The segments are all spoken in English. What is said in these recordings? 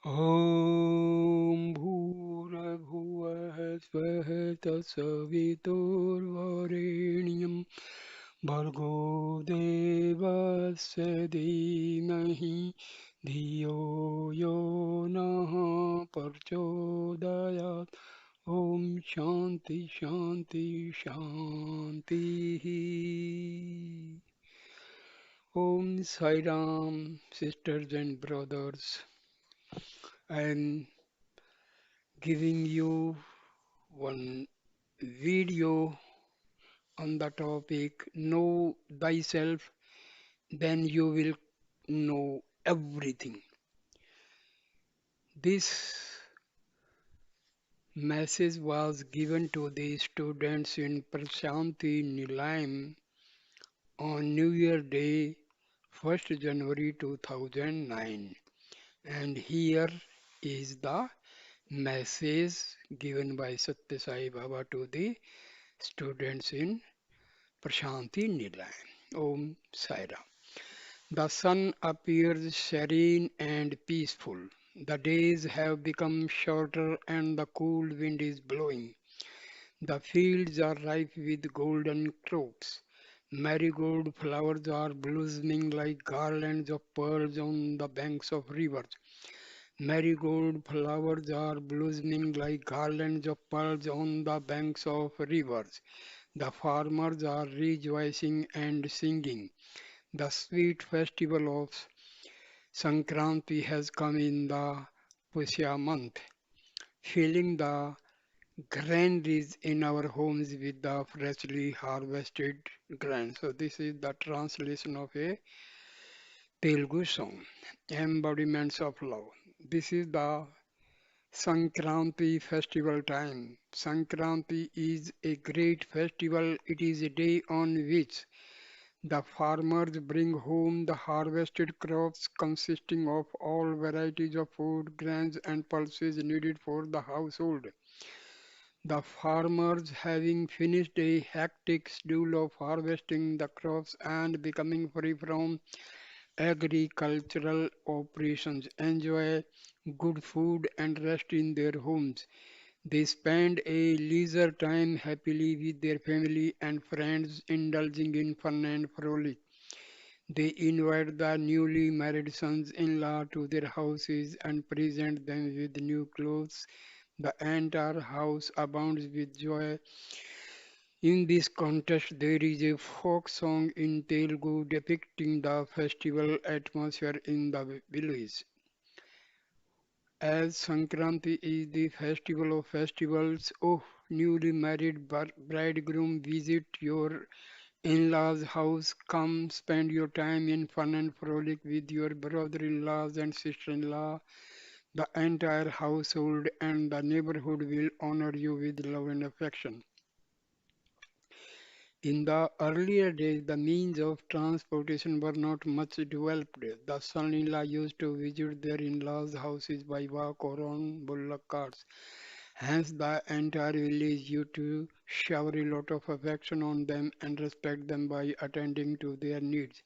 ॐ भूर्भुवः स्वः तत्सवितुर्वरेण्यं भर्गो देवस्य धीमहि धियो यो नः प्रचोदयात् ॐ शान्ति शान्ति शान्तिः Om Sai Ram, sisters and brothers. I am giving you one video on the topic Know Thyself, then you will know everything. This message was given to the students in Prashanti Nilayam on New Year Day, 1st January 2009. And here is the message given by Satya Sai Baba to the students in Prashanti Nilayam. Om Sai Ram. The sun appears serene and peaceful. The days have become shorter and the cool wind is blowing. The fields are ripe with golden crops. Marigold flowers are blossoming like garlands of pearls on the banks of rivers. Marigold flowers are blossoming like garlands of pearls on the banks of rivers. The farmers are rejoicing and singing. The sweet festival of Sankranti has come in the Pusya month, filling the granaries in our homes with the freshly harvested grain. So this is the translation of a Telugu song, Embodiments of Love. This is the Sankranti festival time. Sankranti is a great festival. It is a day on which the farmers bring home the harvested crops consisting of all varieties of food, grains, and pulses needed for the household. The farmers, having finished a hectic schedule of harvesting the crops and becoming free from agricultural operations, enjoy good food and rest in their homes. They spend a leisure time happily with their family and friends, indulging in fun and frolic. They invite the newly married sons-in-law to their houses and present them with new clothes. The entire house abounds with joy. In this context, there is a folk song in Telugu depicting the festival atmosphere in the village. As Sankranti is the festival of festivals, oh, newly married bridegroom, visit your in-laws' house, come spend your time in fun and frolic with your brother-in-laws and sister-in-law. The entire household and the neighborhood will honor you with love and affection. In the earlier days, the means of transportation were not much developed. The son-in-law used to visit their in-laws' houses by walk or on bullock carts. Hence, the entire village used to shower a lot of affection on them and respect them by attending to their needs.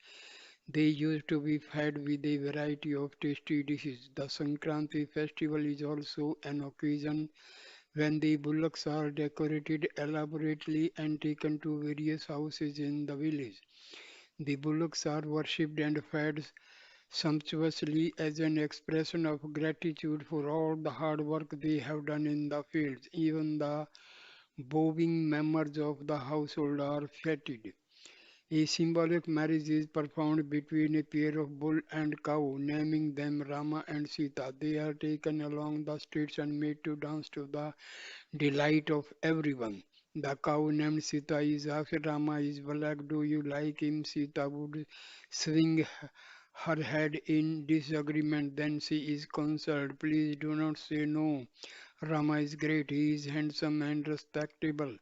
They used to be fed with a variety of tasty dishes. The Sankranti festival is also an occasion when the bullocks are decorated elaborately and taken to various houses in the village. The bullocks are worshipped and fed sumptuously as an expression of gratitude for all the hard work they have done in the fields. Even the bowing members of the household are feted. A symbolic marriage is performed between a pair of bull and cow, naming them Rama and Sita. They are taken along the streets and made to dance to the delight of everyone. The cow named Sita is asked Rama is black, do you like him? Sita would swing her head in disagreement. Then she is consoled. Please do not say no. Rama is great. He is handsome and respectable.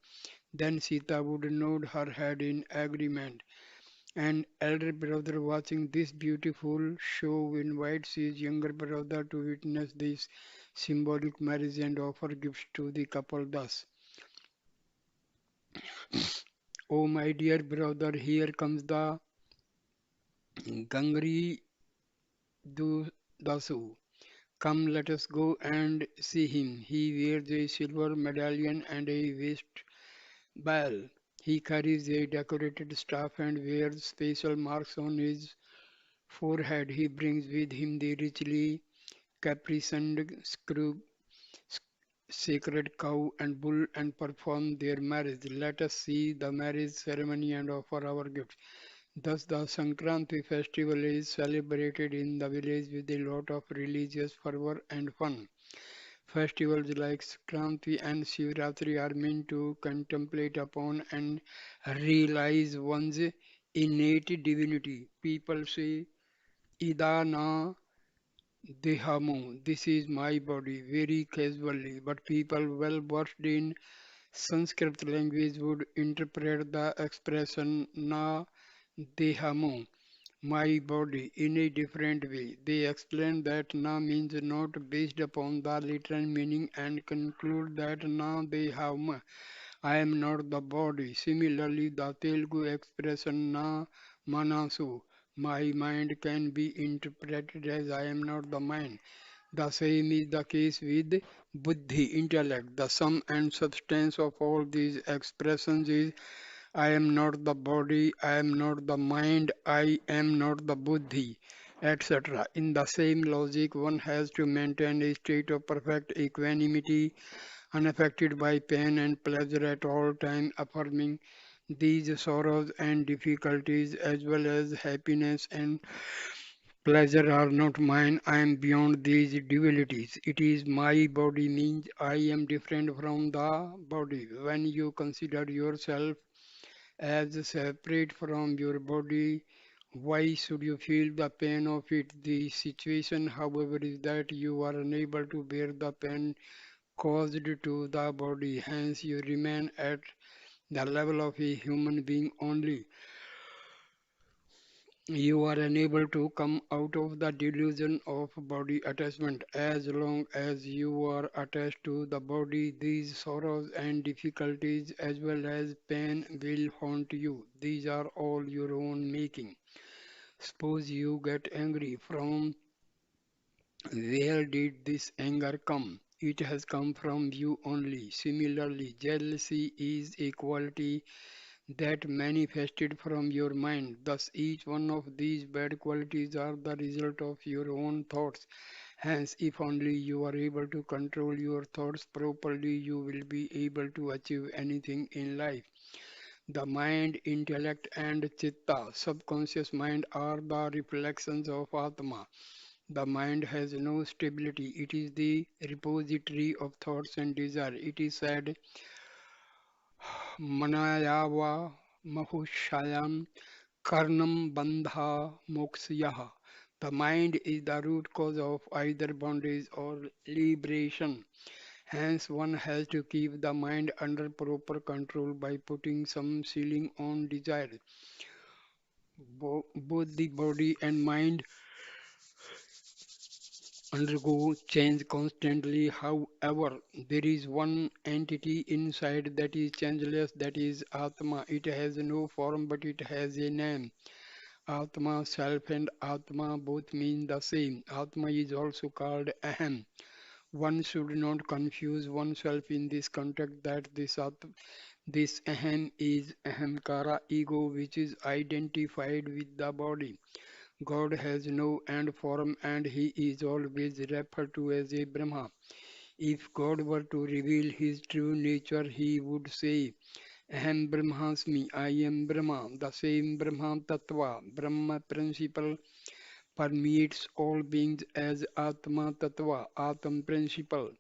Then Sita would nod her head in agreement. An elder brother watching this beautiful show invites his younger brother to witness this symbolic marriage and offer gifts to the couple thus. Oh, my dear brother, here comes the Gangri Dasu. Come, let us go and see him. He wears a silver medallion and a waist bell. He carries a decorated staff and wears special marks on his forehead. He brings with him the richly caparisoned sacred cow and bull and perform their marriage. Let us see the marriage ceremony and offer our gifts. Thus, the Sankranti festival is celebrated in the village with a lot of religious fervor and fun. Festivals like Sankranti and Shivratri are meant to contemplate upon and realize one's innate divinity. People say, Ida na dehamo, this is my body, very casually, but people well versed in Sanskrit language would interpret the expression na dehamo, my body, in a different way. They explain that na means not based upon the literal meaning and conclude that na dehama, I am not the body. Similarly, the Telugu expression na manasu, my mind can be interpreted as I am not the mind. The same is the case with buddhi, intellect. The sum and substance of all these expressions is I am not the body, I am not the mind, I am not the buddhi, etc. In the same logic, one has to maintain a state of perfect equanimity, unaffected by pain and pleasure at all times, affirming these sorrows and difficulties as well as happiness and pleasure are not mine, I am beyond these dualities. It is my body means I am different from the body. When you consider yourself as separate from your body, why should you feel the pain of it? The situation, however, is that you are unable to bear the pain caused to the body, hence you remain at the level of a human being only. You are unable to come out of the delusion of body attachment. As long as you are attached to the body, these sorrows and difficulties as well as pain will haunt you. These are all your own making. Suppose you get angry. From where did this anger come? It has come from you only. Similarly, jealousy is a quality that manifested from your mind. Thus, each one of these bad qualities are the result of your own thoughts. Hence, if only you are able to control your thoughts properly, you will be able to achieve anything in life. The mind, intellect, and chitta, subconscious mind, are the reflections of Atma. The mind has no stability. It is the repository of thoughts and desire. It is said, Manayava Mahushayam Karnam Bandha Moksyaha. The mind is the root cause of either bondage or liberation. Hence, one has to keep the mind under proper control by putting some ceiling on desire. Both the body and mind undergo change constantly. However, there is one entity inside that is changeless, that is Atma. It has no form but it has a name. Atma, self, and Atma both mean the same. Atma is also called Aham. One should not confuse oneself in this context that this Aham is Ahamkara, ego, which is identified with the body. God has no end form and he is always referred to as a Brahma. If God were to reveal his true nature, he would say, Aham Brahmasmi, I am Brahma. The same Brahma Tattva, Brahma principle permeates all beings as Atma Tattva, Atma principle.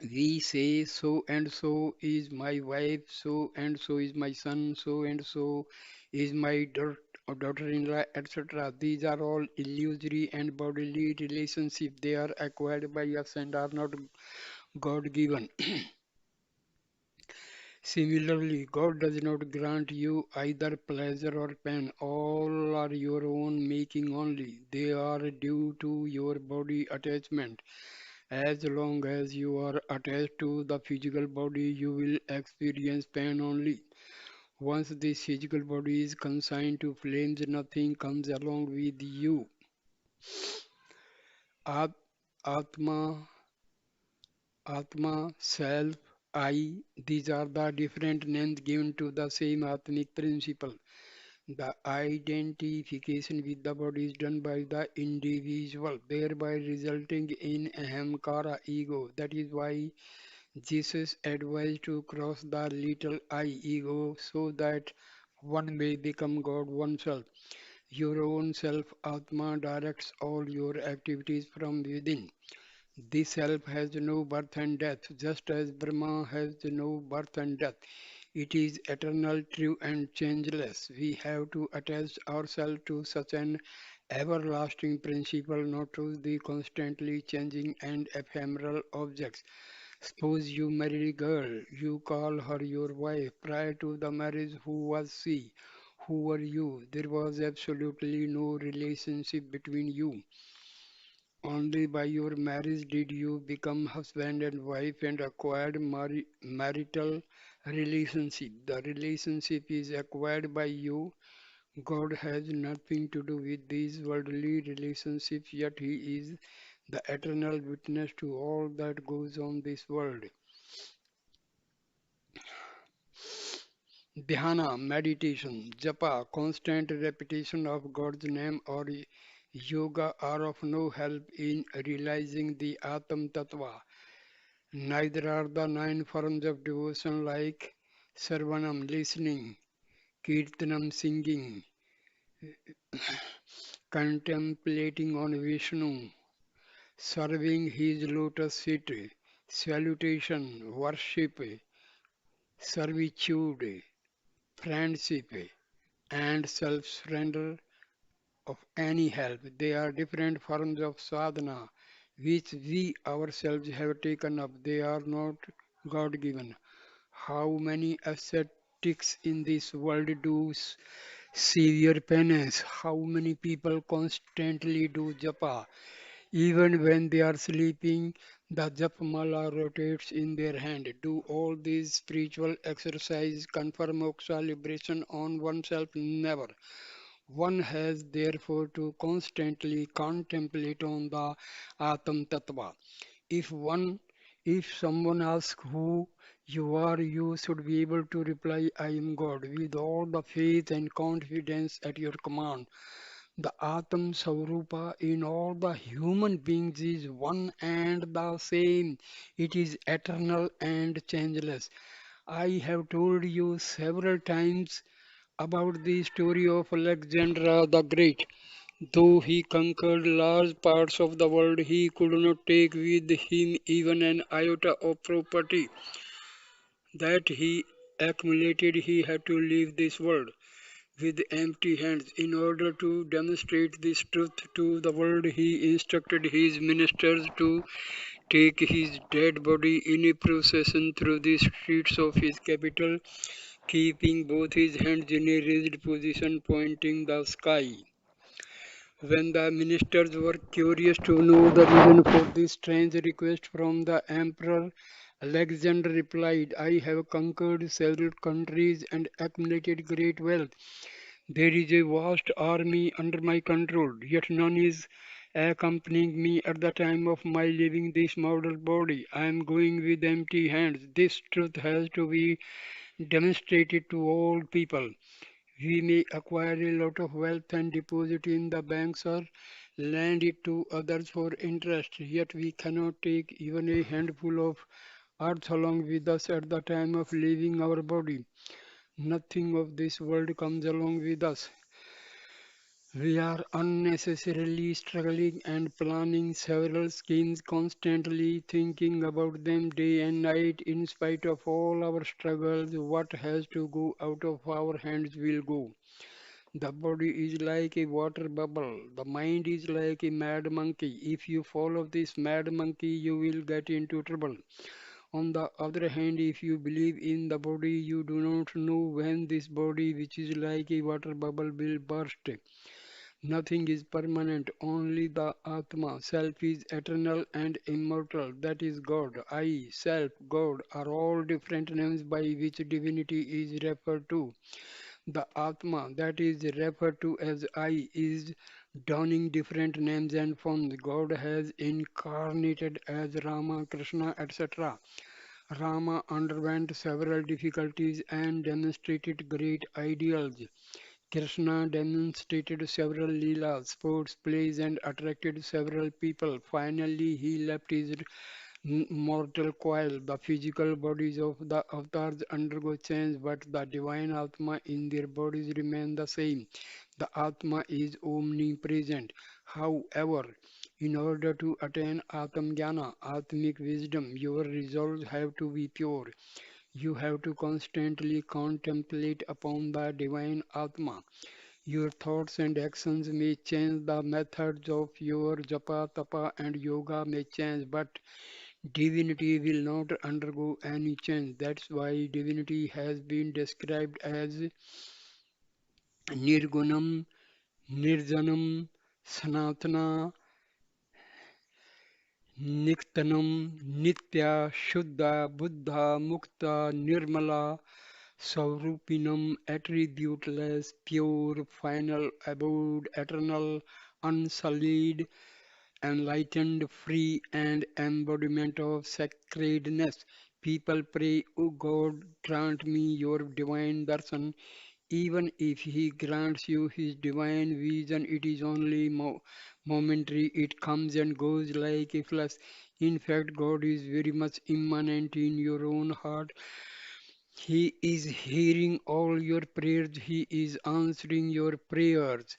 We say so and so is my wife, so and so is my son, so and so is my daughter-in-law, etc. These are all illusory and bodily relationships. They are acquired by us and are not God-given. Similarly, God does not grant you either pleasure or pain. All are your own making only. They are due to your body attachment. As long as you are attached to the physical body, you will experience pain only. Once this physical body is consigned to flames, nothing comes along with you. At- Atma, Atma, self, I. These are the different names given to the same Atmic principle. The identification with the body is done by the individual, thereby resulting in ahamkara ego. That is why Jesus advised to cross the little I ego so that one may become God oneself. Your own self, Atma, directs all your activities from within. This self has no birth and death, just as Brahma has no birth and death. It is eternal, true, and changeless. We have to attach ourselves to such an everlasting principle, not to the constantly changing and ephemeral objects. Suppose you marry a girl, you call her your wife. Prior to the marriage, who was she? Who were you? There was absolutely no relationship between you. Only by your marriage did you become husband and wife and acquired marital relationship. The relationship is acquired by you. God has nothing to do with these worldly relationships, yet He is the eternal witness to all that goes on this world. Dhyana, meditation, japa, constant repetition of God's name or yoga are of no help in realizing the Atam Tattva. Neither are the nine forms of devotion like Sarvanam, listening, Kirtanam, singing, contemplating on Vishnu, serving his lotus feet, salutation, worship, servitude, friendship, and self surrender of any help. They are different forms of sadhana which we ourselves have taken up. They are not God given. How many ascetics in this world do severe penance? How many people constantly do japa? Even when they are sleeping, the japmala rotates in their hand. Do all these spiritual exercise confer moksha liberation on oneself? Never. One has therefore to constantly contemplate on the Atam Tattva. If one, if someone asks who you are, you should be able to reply, I am God, with all the faith and confidence at your command. The Atam Saurupa in all the human beings is one and the same. It is eternal and changeless. I have told you several times about the story of Alexander the Great. Though he conquered large parts of the world, he could not take with him even an iota of property that he accumulated. He had to leave this world with empty hands. In order to demonstrate this truth to the world, he instructed his ministers to take his dead body in a procession through the streets of his capital, keeping both his hands in a raised position pointing the sky. When the ministers were curious to know the reason for this strange request from the emperor, Alexander replied, I have conquered several countries and accumulated great wealth. There is a vast army under my control, yet none is accompanying me at the time of my leaving this mortal body. I am going with empty hands. This truth has to be demonstrated to all people. We may acquire a lot of wealth and deposit in the banks or lend it to others for interest, yet we cannot take even a handful of earth along with us at the time of leaving our body. Nothing of this world comes along with us. We are unnecessarily struggling and planning several schemes, constantly thinking about them day and night. In spite of all our struggles, what has to go out of our hands will go. The body is like a water bubble. The mind is like a mad monkey. If you follow this mad monkey, you will get into trouble. On the other hand, if you believe in the body, you do not know when this body, which is like a water bubble, will burst. Nothing is permanent, only the Atma, self is eternal and immortal. That is God. I, self, God are all different names by which divinity is referred to. The Atma, that is referred to as I, is donning different names and forms. God has incarnated as Rama, Krishna, etc. Rama underwent several difficulties and demonstrated great ideals. Krishna demonstrated several leelas, sports, plays, and attracted several people. Finally, he left his mortal coil. The physical bodies of the avatars undergo change, but the divine Atma in their bodies remain the same. The Atma is omnipresent. However, in order to attain Atma Jnana, Atmic wisdom, your resolves have to be pure. You have to constantly contemplate upon the divine Atma. Your thoughts and actions may change, the methods of your japa, tapa, and yoga may change, but divinity will not undergo any change. That's why divinity has been described as nirgunam, nirjanam, sanatana, niktanam, nitya, shuddha, buddha, mukta, nirmala, Saurupinam, attributeless, pure, final, abode, eternal, unsullied, enlightened, free, and embodiment of sacredness. People pray, O God, grant me your divine darshan. Even if He grants you His divine vision, it is only momentary. It comes and goes like a flash. In fact, God is very much immanent in your own heart. He is hearing all your prayers. He is answering your prayers.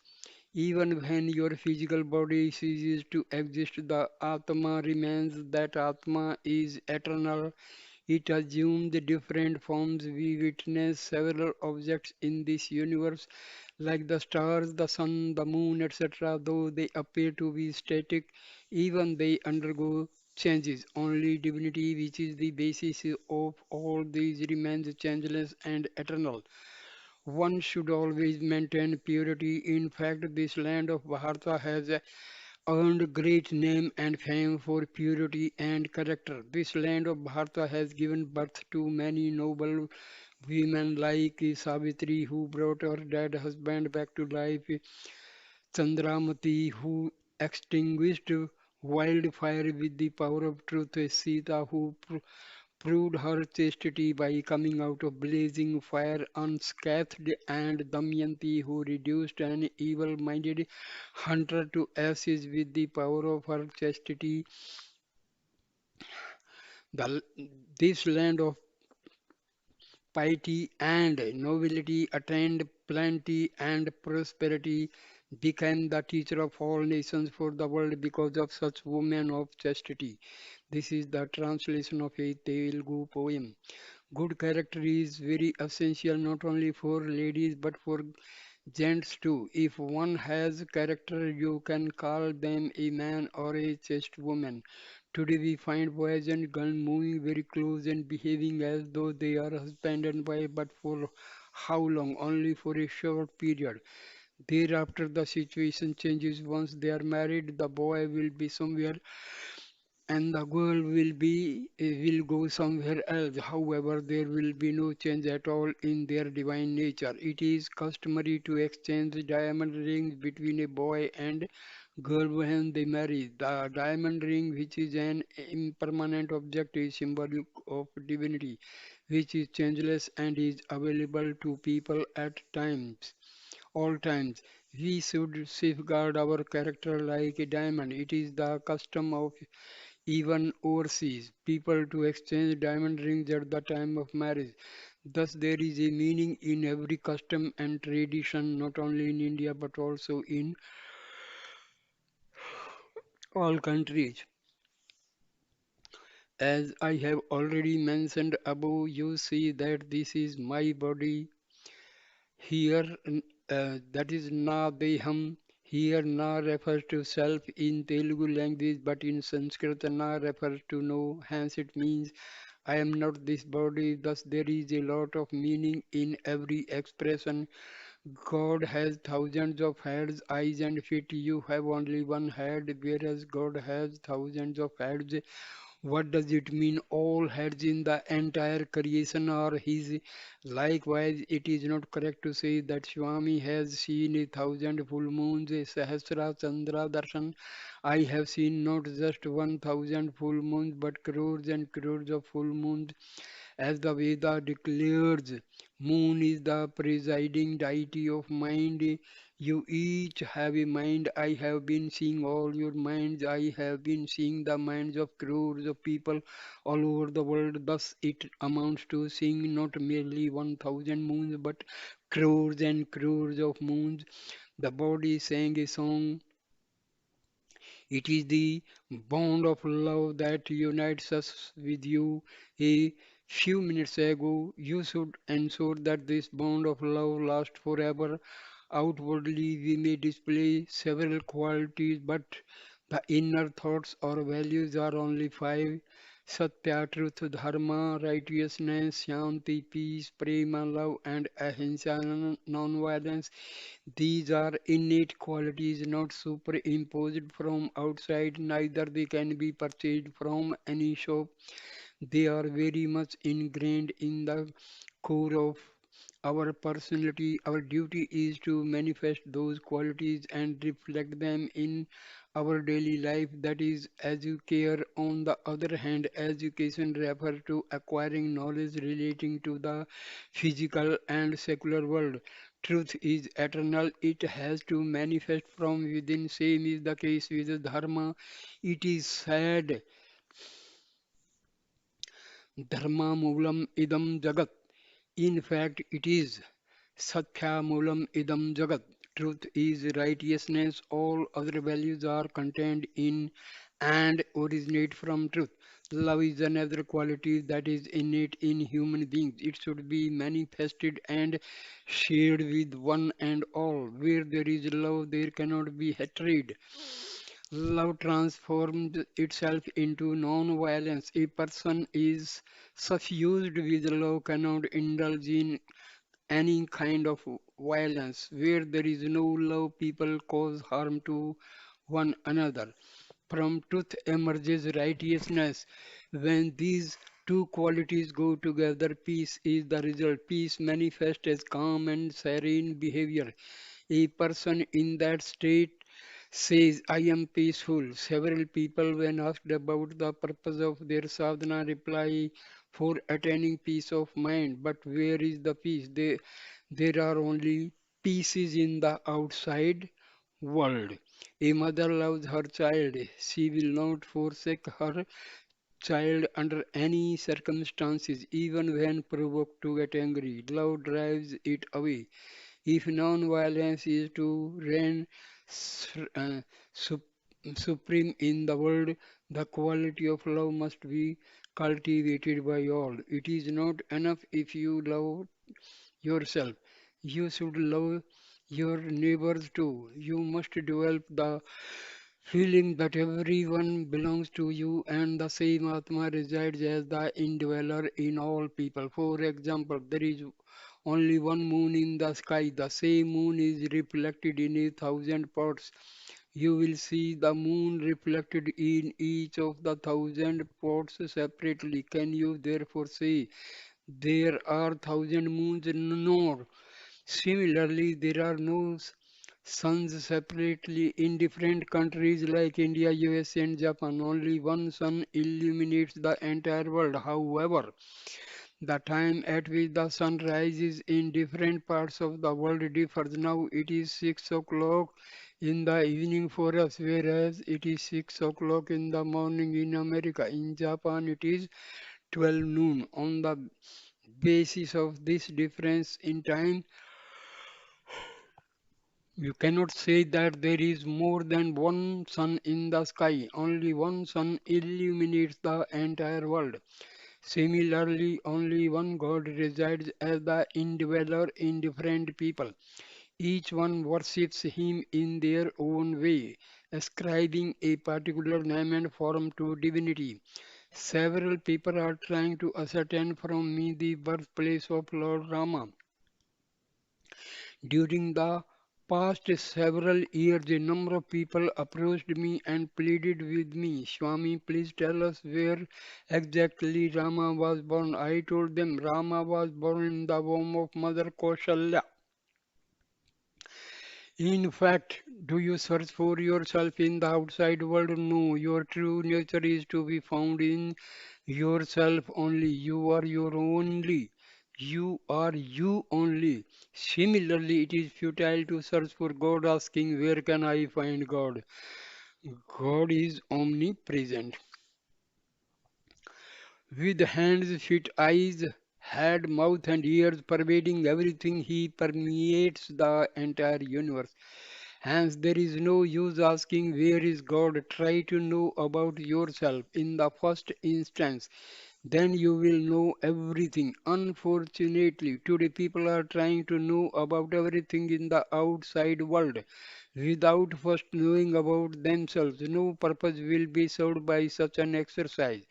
Even when your physical body ceases to exist, the Atma remains. That Atma is eternal. It assumes different forms. We witness several objects in this universe, like the stars, the sun, the moon, etc. Though they appear to be static, even they undergo changes. Only divinity, which is the basis of all these, remains changeless and eternal. One should always maintain purity. In fact, this land of Bharata has earned great name and fame for purity and character. This land of Bharata has given birth to many noble women like Savitri, who brought her dead husband back to life, Chandramati, who extinguished wildfire with the power of truth, Sita, who proved her chastity by coming out of blazing fire unscathed, and Damayanti, who reduced an evil-minded hunter to ashes with the power of her chastity. The, this land of piety and nobility attained plenty and prosperity, became the teacher of all nations for the world because of such women of chastity. This is the translation of a Telugu poem. Good character is very essential not only for ladies but for gents too. If one has character, you can call them a man or a chaste woman. Today we find boys and girls moving very close and behaving as though they are husband and wife, but for how long? Only for a short period. Thereafter the situation changes. Once they are married, the boy will be somewhere and the girl will go somewhere else. However, there will be no change at all in their divine nature. It is customary to exchange diamond rings between a boy and girl when they marry. The diamond ring, which is an impermanent object, is symbolic of divinity, which is changeless and is available to people at times, all times. We should safeguard our character like a diamond. It is the custom of even overseas people to exchange diamond rings at the time of marriage. Thus, there is a meaning in every custom and tradition, not only in India but also in all countries. As I have already mentioned above, you see that this is my body. Here, that is na deham. Here, na refers to self in Telugu language, but in Sanskrit, na refers to no. Hence, it means I am not this body. Thus, there is a lot of meaning in every expression. God has thousands of heads, eyes, and feet. You have only one head, whereas God has thousands of heads. What does it mean? All heads in the entire creation are his. Likewise, it is not correct to say that Swami has seen 1,000 full moons, a Sahasra Chandra Darshan. I have seen not just 1,000 full moons, but crores and crores of full moons. As the Veda declares, moon is the presiding deity of mind. You each have a mind. I have been seeing all your minds. I have been seeing the minds of crores of people all over the world. Thus, it amounts to seeing not merely 1,000 moons, but crores and crores of moons. The body sang a song. It is the bond of love that unites us with you. A few minutes ago, you should ensure that this bond of love lasts forever. Outwardly, we may display several qualities, but the inner thoughts or values are only five. Satya, truth, dharma, righteousness, shanti, peace, prema, love, and ahimsa, non-violence. These are innate qualities not superimposed from outside, neither they can be purchased from any shop. They are very much ingrained in the core of our personality. Our duty is to manifest those qualities and reflect them in our daily life. That is educare. On the other hand, education refers to acquiring knowledge relating to the physical and secular world. Truth is eternal. It has to manifest from within. Same is the case with dharma. It is said, dharma moolam idam jagat. In fact, it is Satya Moolam Idam Jagat. Truth is righteousness. All other values are contained in and originate from truth. Love is another quality that is innate in human beings. It should be manifested and shared with one and all. Where there is love, there cannot be hatred. Love transforms itself into non-violence. A person is suffused with love, cannot indulge in any kind of violence. Where there is no love, people cause harm to one another. From truth emerges righteousness. When these two qualities go together, peace is the result. Peace manifests as calm and serene behavior. A person in that state says, I am peaceful. Several people, when asked about the purpose of their sadhana, reply, for attaining peace of mind. But where is the peace? There are only pieces in the outside world. A mother loves her child. She will not forsake her child under any circumstances, even when provoked to get angry. Love drives it away. If non-violence is to reign sup- supreme in the world, the quality of love must be cultivated by all. It is not enough if you love yourself. You should love your neighbors too. You must develop the feeling that everyone belongs to you and the same Atma resides as the indweller in all people. For example, there is only one moon in the sky. The same moon is reflected in 1,000 pots. You will see the moon reflected in each of the 1,000 pots separately. Can you therefore say there are 1,000 moons? No. Similarly, there are no suns separately in different countries like India, USA, and Japan. Only one sun illuminates the entire world. However, the time at which the sun rises in different parts of the world differs. Now it is 6 o'clock in the evening for us, whereas it is 6 o'clock in the morning in America. In Japan, it is 12 noon. On the basis of this difference in time, you cannot say that there is more than one sun in the sky. Only one sun illuminates the entire world. Similarly, only one God resides as the indweller in different people. Each one worships him in their own way, ascribing a particular name and form to divinity. Several people are trying to ascertain from me the birthplace of Lord Rama during the past several years, a number of people approached me and pleaded with me, Swami, please tell us where exactly Rama was born. I told them Rama was born in the womb of Mother Kaushalya. In fact, do you search for yourself in the outside world? No, your true nature is to be found in yourself only. You are your only. You are you only. Similarly, it is futile to search for God asking, where can I find God? God is omnipresent. With hands, feet, eyes, head, mouth, and ears pervading everything, He permeates the entire universe. Hence, there is no use asking where is God. Try to know about yourself in the first instance. Then you will know everything. Unfortunately, today people are trying to know about everything in the outside world without first knowing about themselves. No purpose will be served by such an exercise.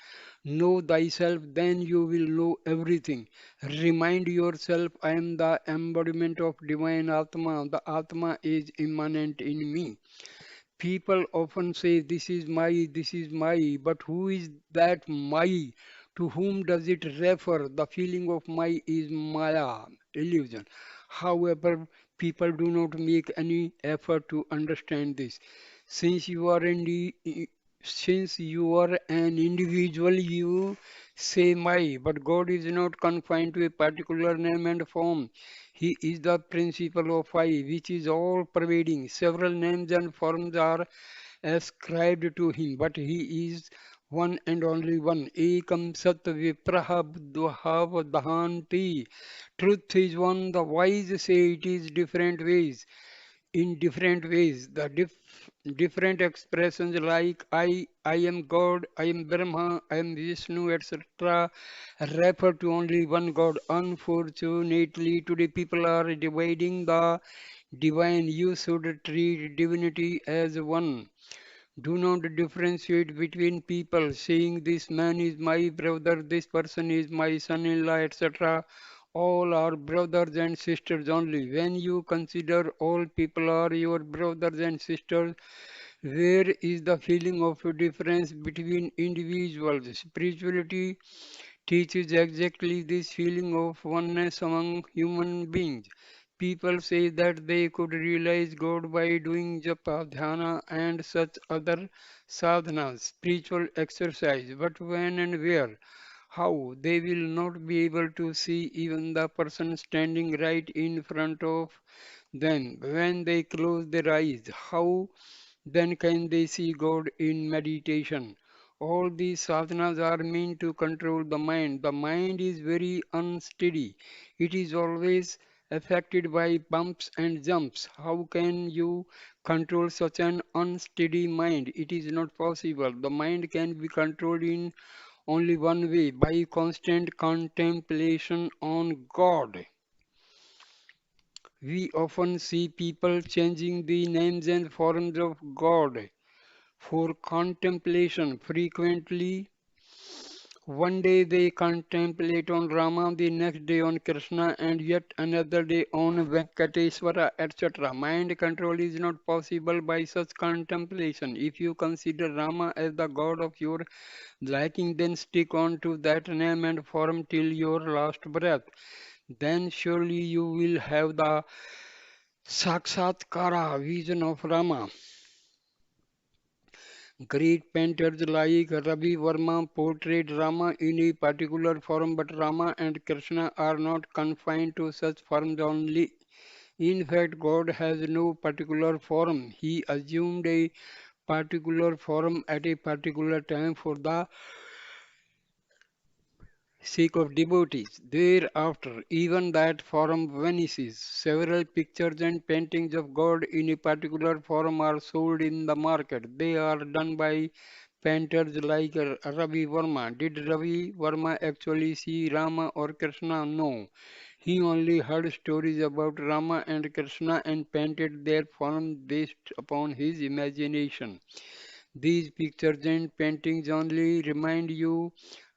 Know thyself, then you will know everything. Remind yourself, I am the embodiment of divine Atma. The Atma is immanent in me. People often say, this is my, but who is that my? To whom does it refer? The feeling of my is Maya, illusion. However, people do not make any effort to understand this. Since you are in the, since you are an individual, you say my, but God is not confined to a particular name and form. He is the principle of I, which is all pervading. Several names and forms are ascribed to him, but he is one and only one. Ekam sat vipraha buddhaha dahanti. Truth is one. The wise say it is different ways. In different ways, the different expressions like I am God, I am Brahma, I am Vishnu, etc., refer to only one God. Unfortunately, today people are dividing the divine. You should treat divinity as one. Do not differentiate between people, saying this man is my brother, this person is my son-in-law, etc. All are brothers and sisters only. When you consider all people are your brothers and sisters, where is the feeling of difference between individuals? Spirituality teaches exactly this feeling of oneness among human beings. People say that they could realize God by doing japa, dhyana, and such other sadhanas, spiritual exercise. But when and where? How? They will not be able to see even the person standing right in front of them. When they close their eyes, how then can they see God in meditation? All these sadhanas are meant to control the mind. The mind is very unsteady. It is always affected by bumps and jumps. How can you control such an unsteady mind? It is not possible. The mind can be controlled in only one way, by constant contemplation on God. We often see people changing the names and forms of God for contemplation. Frequently, one day they contemplate on Rama, the next day on Krishna, and yet another day on Venkateswara, etc. Mind control is not possible by such contemplation. If you consider Rama as the God of your liking, then stick on to that name and form till your last breath. Then surely you will have the Sakshatkara vision of Rama. Great painters like Ravi Verma portrayed Rama in a particular form, but Rama and Krishna are not confined to such forms only. In fact, God has no particular form. He assumed a particular form at a particular time for the sake of devotees. Thereafter, even that form vanishes. Several pictures and paintings of God in a particular form are sold in the market. They are done by painters like Ravi Verma. Did Ravi Verma actually see Rama or Krishna? No. He only heard stories about Rama and Krishna and painted their forms based upon his imagination. These pictures and paintings only remind you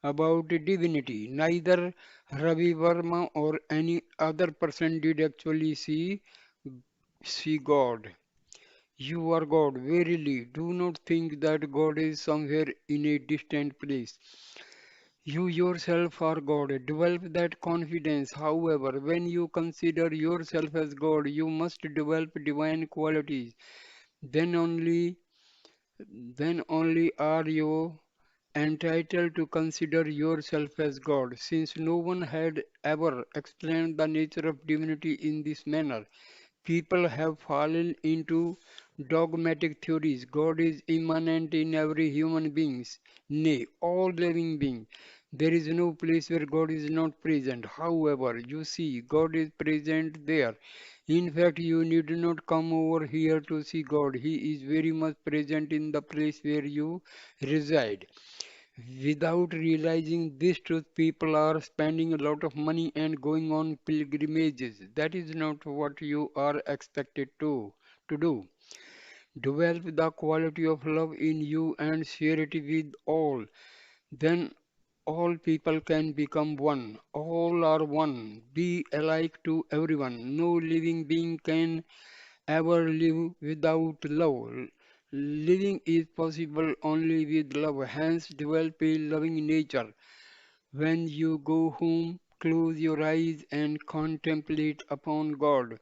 about divinity. Neither Ravi Verma or any other person did actually see see God. You are God, verily. Do not think that God is somewhere in a distant place. You yourself are God. Develop that confidence. However, when you consider yourself as God, you must develop divine qualities. Then only, then only are you entitled to consider yourself as God, since no one had ever explained the nature of divinity in this manner. People have fallen into dogmatic theories. God is immanent in every human being, nay, all living beings. There is no place where God is not present. However, you see, God is present there. In fact, you need not come over here to see God. He is very much present in the place where you reside. Without realizing this truth, people are spending a lot of money and going on pilgrimages. That is not what you are expected to do. Develop the quality of love in you and share it with all. Then all people can become one. All are one. Be alike to everyone. No living being can ever live without love. Living is possible only with love. Hence, develop a loving nature. When you go home, close your eyes and contemplate upon God.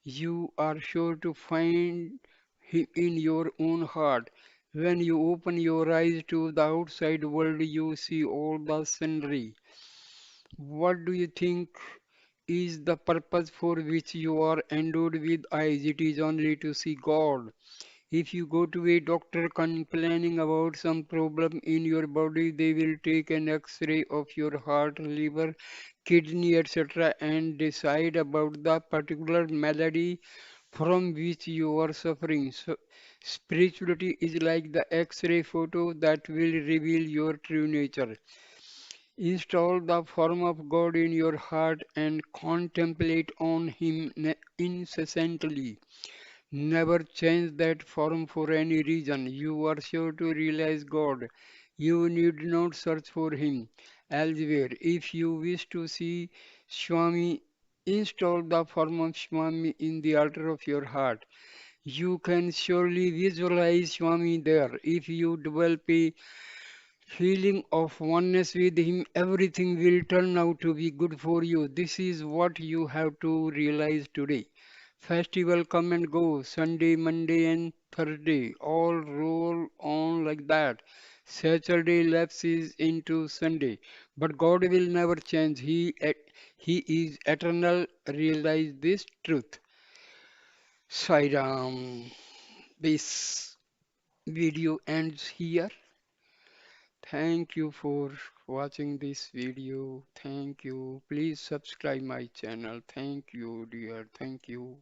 You are sure to find Him in your own heart. When you open your eyes to the outside world, you see all the scenery. What do you think is the purpose for which you are endowed with eyes? It is only to see God. If you go to a doctor complaining about some problem in your body, they will take an X-ray of your heart, liver, kidney, etc. and decide about the particular malady from which you are suffering. So, spirituality is like the X-ray photo that will reveal your true nature. Install the form of God in your heart and contemplate on Him incessantly. Never change that form for any reason. You are sure to realize God. You need not search for Him elsewhere. If you wish to see Swami, install the form of Swami in the altar of your heart. You can surely visualize Swami there. If you develop a feeling of oneness with Him, everything will turn out to be good for you. This is what you have to realize today. Festival come and go, Sunday, Monday, and Thursday, all roll on like that. Saturday lapses into Sunday, but God will never change. He is eternal. Realize this truth. Sai Ram. This video ends here. Thank you for watching this video. Thank you. Please subscribe my channel. Thank you, dear. Thank you.